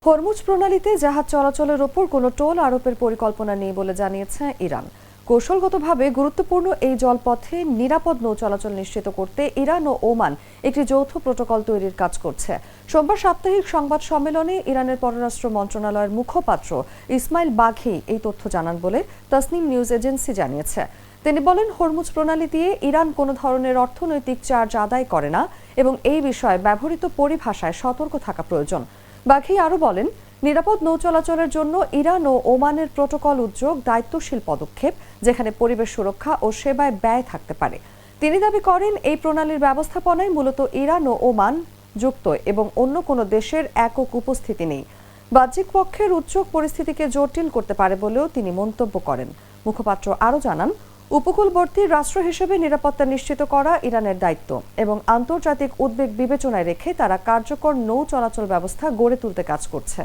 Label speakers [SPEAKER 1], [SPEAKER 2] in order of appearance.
[SPEAKER 1] Hormuz প্রণালীতে জাহাজ চলাচলের ওপর কোনো টোল আরোপের পরিকল্পনা নেই বলে জানিয়েছে ইরান। কৌশলগতভাবে গুরুত্বপূর্ণ এই জলপথে নিরাপদ নৌ চলাচল নিশ্চিত করতে ইরান ও ওমান একটি যৌথ প্রোটোকল তৈরির কাজ করছে। সোমবার সাপ্তাহিক সংবাদ সম্মেলনে ইরানের পররাষ্ট্র মন্ত্রণালয়ের মুখপাত্র ইসমাইল বাঘি এই তথ্য জানান বলে তাসনিম নিউজ এজেন্সি জানিয়েছে। তিনি বলেন, হরমুজ প্রণালী দিয়ে ইরান কোনো ধরনের অর্থনৈতিক চার্জ আদায় করে না এবং এই বিষয়ে ব্যবহৃত পরিভাষায় সতর্ক থাকা প্রয়োজন। বাঘি আরও বলেন, নিরাপদ নৌ চলাচলের জন্য ইরান ও ওমানের প্রোটোকল উদ্যোগ দায়িত্বশীল পদক্ষেপ, যেখানে পরিবেশ সুরক্ষা ও সেবায় ব্যয় থাকতে পারে। তিনি দাবি করেন, এই প্রণালীর ব্যবস্থাপনায় মূলত ইরান ও ওমান যুক্ত এবং অন্য কোনো দেশের একক উপস্থিতি নেই। বাহ্যিক পক্ষের উদ্যোগ পরিস্থিতিকে জটিল করতে পারে বলেও তিনি মন্তব্য করেন। মুখপাত্র আরও জানান, উপকূলবর্তী রাষ্ট্র হিসেবে নিরাপত্তা নিশ্চিত করা ইরানের দায়িত্ব এবং আন্তর্জাতিক উদ্বেগ বিবেচনায় রেখে তারা কার্যকর নৌ চলাচল ব্যবস্থা গড়ে তুলতে কাজ করছে।